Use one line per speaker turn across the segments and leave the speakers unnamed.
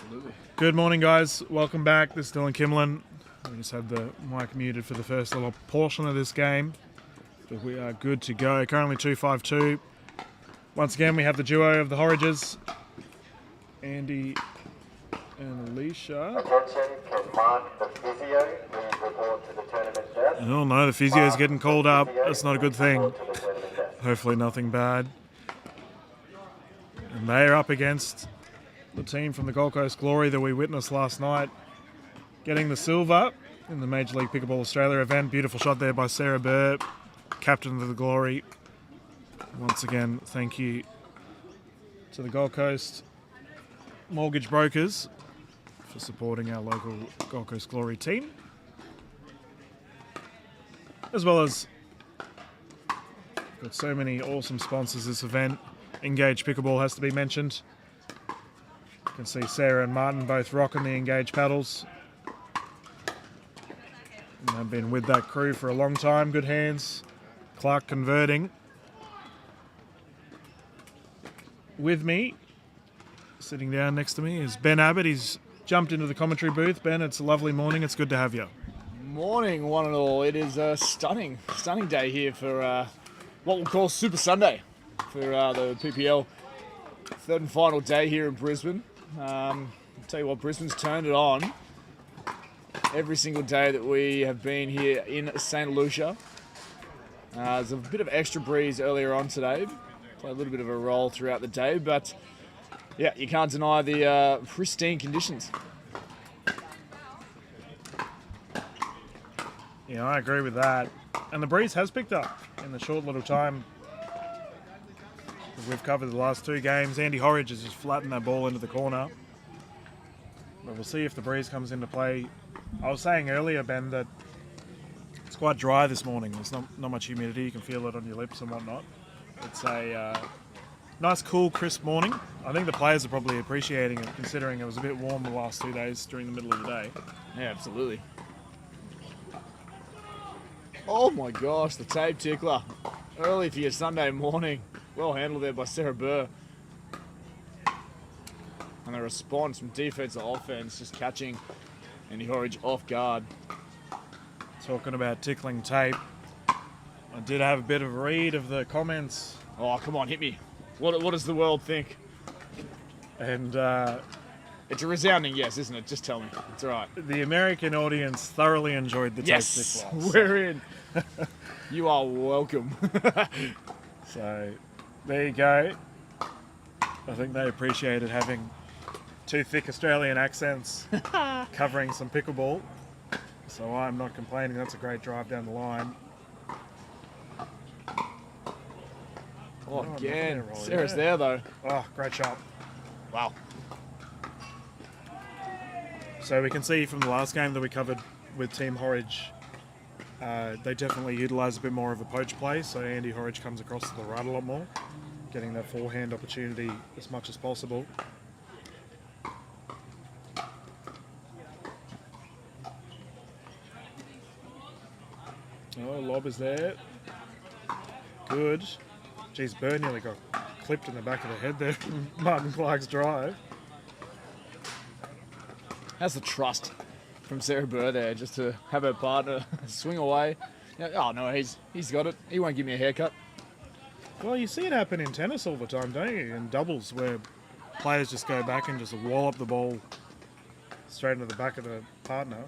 Absolutely.
Good morning, guys. Welcome back. This is Dylan Kimlin. We just had the mic muted for the first little portion of this game, but we are good to go. Currently 2-5-2. Once again, we have the duo of the Horridges, Andy and Aleisha.
Attention, can Mark the physio please report to the tournament desk?
Oh no, the physio's getting called up. That's not a good thing.
Report to the tournament desk.
Hopefully nothing bad. And they are up against the team from the Gold Coast Glory that we witnessed last night, getting the silver in the Major League Pickleball Australia event. Beautiful shot there by Sarah Burr, captain of the Glory. Once again, thank you to the Gold Coast Mortgage Brokers for supporting our local Gold Coast Glory team, as well as got so many awesome sponsors this event. Engage Pickleball has to be mentioned. You can see Sarah and Martin both rocking the Engage paddles. And they've been with that crew for a long time. Good hands. Clark converting. With me, sitting down next to me, is Ben Abbott. He's jumped into the commentary booth. Ben, it's a lovely morning. It's good to have you.
Morning, one and all. It is a stunning day here for what we'll call Super Sunday for the PPL. Third and final day here in Brisbane. I'll tell you what, Brisbane's turned it on every single day that we have been here in St. Aleisha. There's a bit of extra breeze earlier on today. Played a little bit of a role throughout the day, but yeah, you can't deny the pristine conditions.
Yeah, I agree with that. And the breeze has picked up in the short little time we've covered the last two games. Andy Horridge has just flattened that ball into the corner. But we'll see if the breeze comes into play. I was saying earlier, Ben, that it's quite dry this morning. There's not much humidity. You can feel it on your lips and whatnot. It's a nice, cool, crisp morning. I think the players are probably appreciating it, considering it was a bit warm the last 2 days during the middle of the day.
Yeah, absolutely. Oh my gosh, the tape tickler. Early for your Sunday morning. Well handled there by Sarah Burr. And the response from defense to offense, just catching Andy Horridge off guard.
Talking about tickling tape, I did have a bit of a read of the comments.
Oh, come on, hit me. What does the world think?
And
It's a resounding yes, isn't it? Just tell me. It's all right.
the American audience thoroughly enjoyed the
Yes,
tape tickler.
we're in. You are welcome.
So there you go. I think they appreciated having two thick Australian accents covering some pickleball. So I'm not complaining. That's a great drive down the line.
Oh, again.
nothing to roll,
Sarah's
yeah.
there, though.
Oh, great shot.
Wow.
So we can see from the last game that we covered with Team Horridge, they definitely utilise a bit more of a poach play. So Andy Horridge comes across to the right a lot more, getting that forehand opportunity as much as possible. Oh, lob is there. Good. Geez, Burr nearly got clipped in the back of the head there from Martin Clark's drive.
How's the trust from Sarah Burr there just to have her partner swing away? Yeah, oh, no, he's got it. He won't give me a haircut.
Well, you see it happen in tennis all the time, don't you? In doubles, where players just go back and just wallop the ball straight into the back of the partner.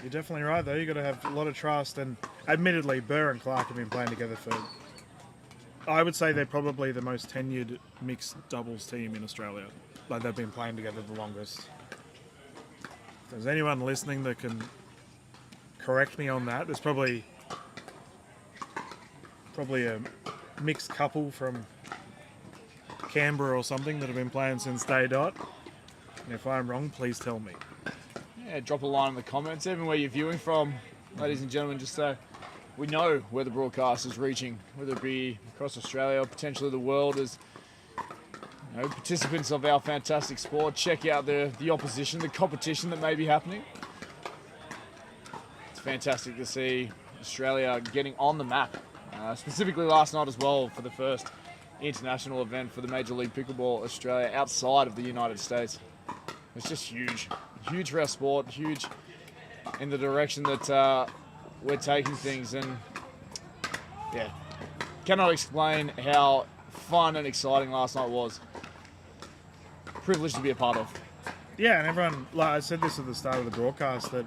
You're definitely right, though. You've got to have a lot of trust. And admittedly, Burr and Clark have been playing together for, I would say they're probably the most tenured mixed doubles team in Australia. Like, they've been playing together the longest. If there's anyone listening that can correct me on that, there's probably a mixed couple from Canberra or something that have been playing since day dot. And if I'm wrong, please tell me.
Yeah, drop a line in the comments, even where you're viewing from, ladies and gentlemen, just so we know where the broadcast is reaching, whether it be across Australia or potentially the world. As you know, participants of our fantastic sport, check out the opposition, the competition that may be happening. It's fantastic to see Australia getting on the map, specifically last night as well for the first international event for the Major League Pickleball Australia outside of the United States. It's just huge. Huge for our sport, huge in the direction that we're taking things. And yeah, cannot explain how fun and exciting last night was. Privileged to be a part of.
Yeah, and everyone, like I said this at the start of the broadcast, that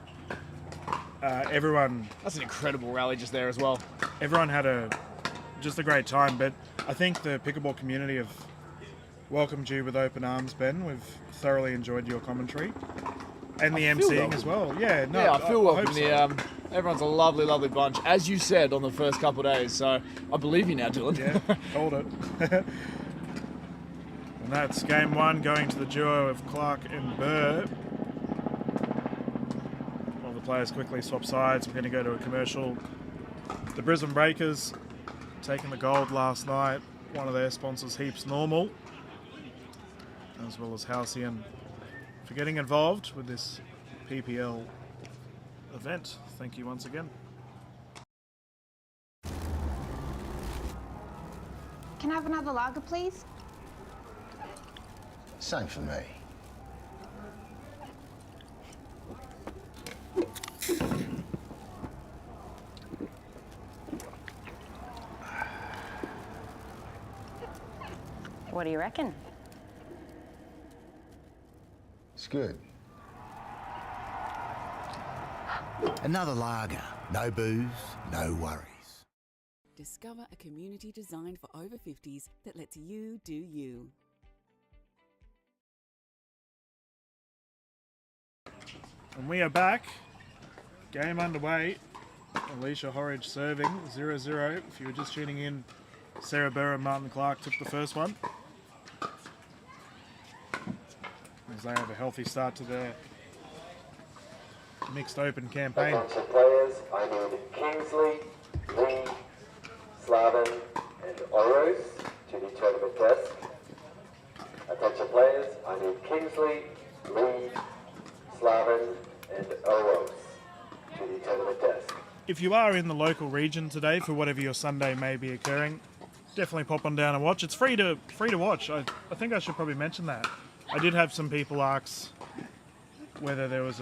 everyone...
That's an incredible rally just there as well.
Everyone had just a great time, but I think the pickleball community have welcomed you with open arms, Ben. We've thoroughly enjoyed your commentary. And the emceeing as well. Yeah, no,
yeah, I feel welcome.
So.
Everyone's a lovely, lovely bunch, as you said on the first couple of days. So I believe you now, Dylan.
Yeah, called it. And that's game one, going to the duo of Clark and Burr. While the players quickly swap sides, we're going to go to a commercial. The Brisbane Breakers taking the gold last night. One of their sponsors, Heaps Normal, as well as Halcyon, for getting involved with this PPL event. Thank you once again.
Can I have another lager, please?
Same for me.
What do you reckon?
It's good. Another lager. No booze, no worries.
Discover a community designed for over 50s that lets you do you.
And we are back. Game underway. Aleisha Horridge serving 0-0. If you were just tuning in, Sarah Burr and Martin Clark took the first one, as they have a healthy start to their mixed open campaign.
Attention players, I need Kingsley, Lee, Slavin and Oros to the tournament desk. Attention players, I need Kingsley, Lee, Slavin and Oros to the tournament desk.
If you are in the local region today for whatever your Sunday may be occurring, definitely pop on down and watch. It's free to watch. I think I should probably mention that. I did have some people ask whether there was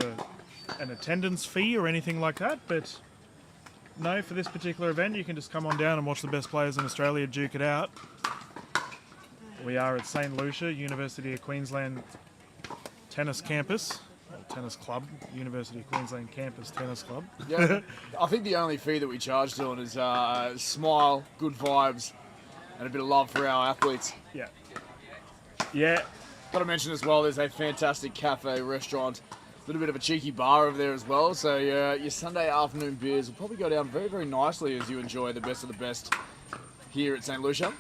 an attendance fee or anything like that, but no, for this particular event you can just come on down and watch the best players in Australia duke it out. We are at St. Lucia, University of Queensland Tennis Campus. Tennis Club, University of Queensland Campus Tennis Club.
Yeah, I think the only fee that we charge, Dylan, is smile, good vibes, and a bit of love for our athletes.
Yeah. Yeah.
Got to mention as well, there's a fantastic cafe, restaurant, a little bit of a cheeky bar over there as well. So your Sunday afternoon beers will probably go down very, very nicely as you enjoy the best of the best here at St. Lucia.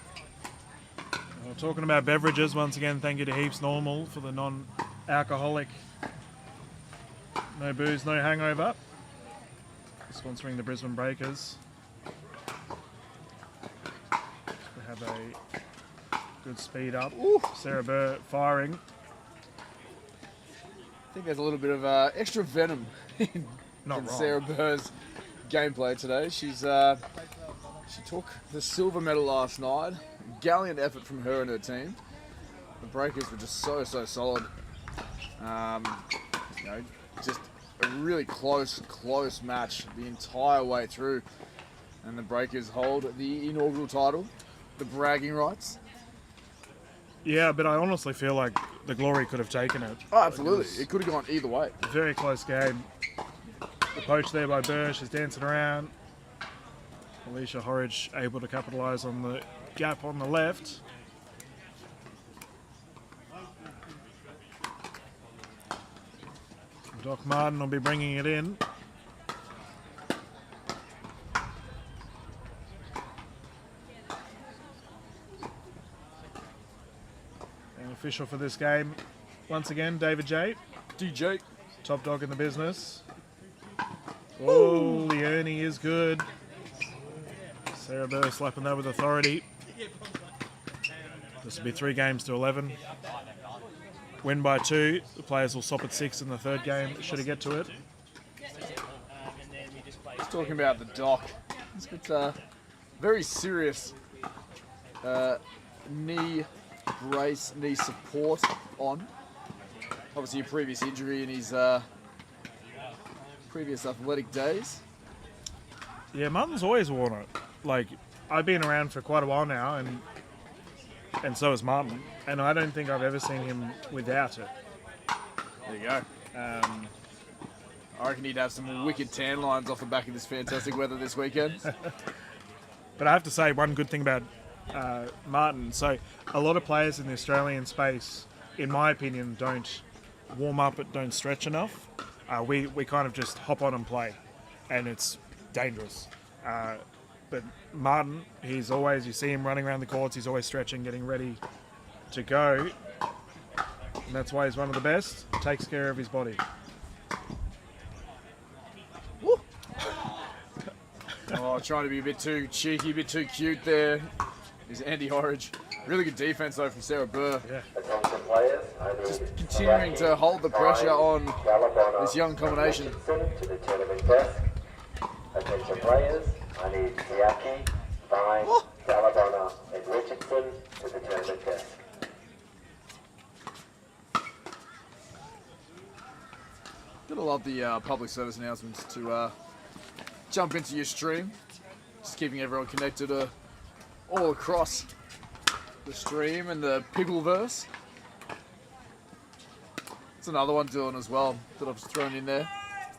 Well, talking about beverages, once again, thank you to Heaps Normal for the non-alcoholic, no booze, no hangover, sponsoring the Brisbane Breakers. We have a good speed up. Ooh. Sarah Burr firing.
I think there's a little bit of extra venom in Sarah Burr's gameplay today. She took the silver medal last night. Gallant effort from her and her team. The Breakers were just so solid. Just a really close match the entire way through. And the Breakers hold the inaugural title, the bragging rights.
Yeah, but I honestly feel like the Glory could have taken it.
Oh, absolutely. It could have gone either way.
Very close game. The poach there by Burr, she's dancing around. Aleisha Horridge able to capitalise on the gap on the left. Doc Martin will be bringing it in. And official for this game, once again, David J.
DJ.
Top dog in the business. Oh, the Ernie is good. Sarah Burr slapping that with authority. This will be 3 games to 11. Win by 2. The players will stop at 6 in the third game. Should he get to it?
Just talking about the doc. It's got very serious knee brace, knee support on. Obviously a previous injury in his previous athletic days.
Yeah, Martin's always worn it. Like, I've been around for quite a while now, and so has Martin, and I don't think I've ever seen him without it.
There you go. I reckon he'd have some wicked tan lines off the back of this fantastic weather this weekend.
But I have to say one good thing about Martin. So a lot of players in the Australian space, in my opinion, don't warm up, but don't stretch enough. We kind of just hop on and play, and it's dangerous. But Martin, you see him running around the courts, he's always stretching, getting ready to go. And that's why he's one of the best. Takes care of his body.
Oh, trying to be a bit too cheeky, a bit too cute there is Andy Horridge. Really good defense though from Sarah Burr.
Yeah.
Attention players, I need
Just continuing to hold the pressure on this young combination.
Richardson to the tournament desk. Attention players, I need Siaki, Vine, Galabona, and Richardson to the tournament desk.
Gotta love the public service announcements to jump into your stream. Just keeping everyone connected all across the stream and the Pickleverse. It's another one doing as well that I've just thrown in there.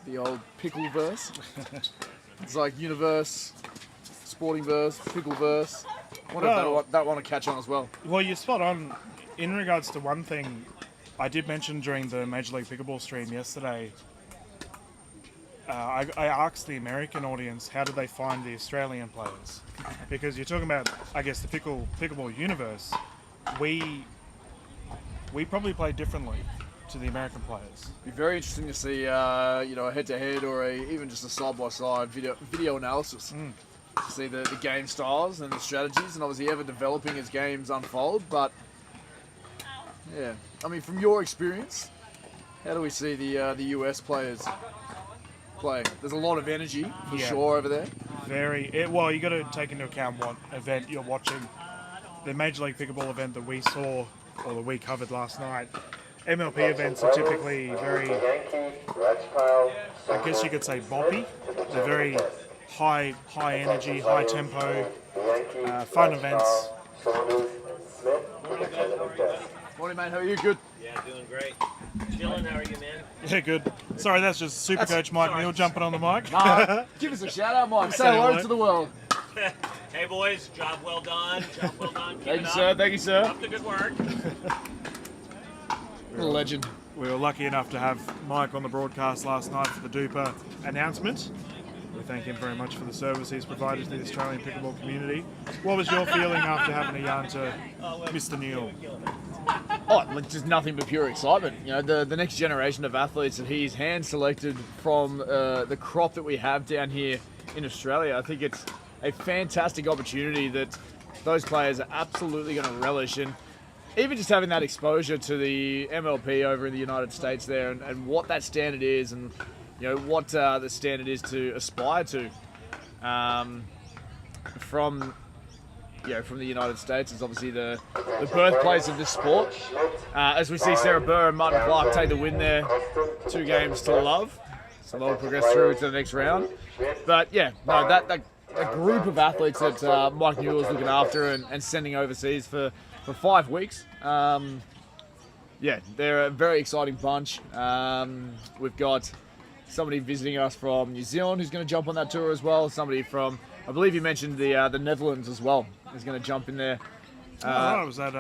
The old Pickleverse. It's like Universe, Sportingverse, Pickleverse. I wonder if that one will catch on as well.
Well, you're spot on. In regards to one thing I did mention during the Major League Pickleball stream yesterday, I asked the American audience how did they find the Australian players, because you're talking about, I guess, the pickleball universe. We probably play differently to the American players.
Be very interesting to see, a head-to-head or even just a side-by-side video analysis to see the game styles and the strategies, and obviously ever developing as games unfold. But yeah, I mean, from your experience, how do we see the US players playing? There's a lot of energy for sure over there.
Well, you got to take into account what event you're watching. The Major League Pickleball event that we saw, or that we covered last night, MLP events are typically very, I guess you could say, boppy. They're very high energy, high tempo, fun events.
Morning, mate. How are you? Good?
Yeah, doing great. Dylan, how are you, man?
Yeah, good. Sorry, that's just Super Coach Mike Neal jumping on the mic.
Nah, give us a shout out, Mike. Say hello to the world.
Hey, boys. Job well done. Job well done.
Thank you, sir. Thank you, sir.
Up the good work.
What a legend.
We were lucky enough to have Mike on the broadcast last night for the Duper announcement. We thank him very much for the service he's provided to the Australian pickleball community. What was your feeling after having a yarn to Mr. Neal?
Oh, just nothing but pure excitement. You know, the next generation of athletes that he's hand selected from the crop that we have down here in Australia. I think it's a fantastic opportunity that those players are absolutely going to relish, and even just having that exposure to the MLP over in the United States there, and what that standard is, and what the standard is to aspire to from the United States is obviously the birthplace of this sport. As we see Sarah Burr and Martin Clark take the win there, 2 games to love, so they'll progress through to the next round. But yeah, no, that group of athletes that Mike Newell is looking after and sending overseas for 5 weeks. They're a very exciting bunch. We've got somebody visiting us from New Zealand who's going to jump on that tour as well. Somebody from, I believe you mentioned the Netherlands as well, is going to jump in there.
Was that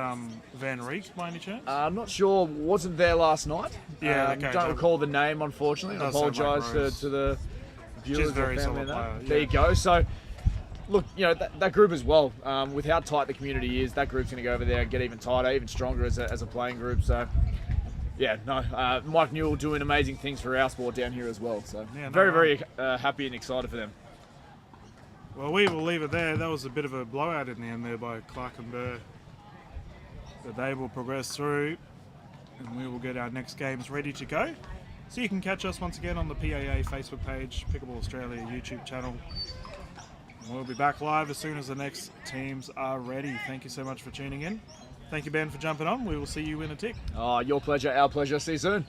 Van Reek by any chance?
I'm not sure. Wasn't there last night.
Yeah, okay.
Don't recall the name, unfortunately. I apologise to the viewers
very
and family.
solid player,
There you go. So, look, that group as well. With how tight the community is, that group's going to go over there and get even tighter, even stronger as a playing group. So, Mike Newell doing amazing things for our sport down here as well. So, very happy and excited for them.
Well, we will leave it there. That was a bit of a blowout in the end there by Clark and Burr. But they will progress through, and we will get our next games ready to go. So you can catch us once again on the PAA Facebook page, Pickleball Australia YouTube channel. We'll be back live as soon as the next teams are ready. Thank you so much for tuning in. Thank you, Ben, for jumping on. We will see you in a tick.
Oh, your pleasure, our pleasure. See you soon.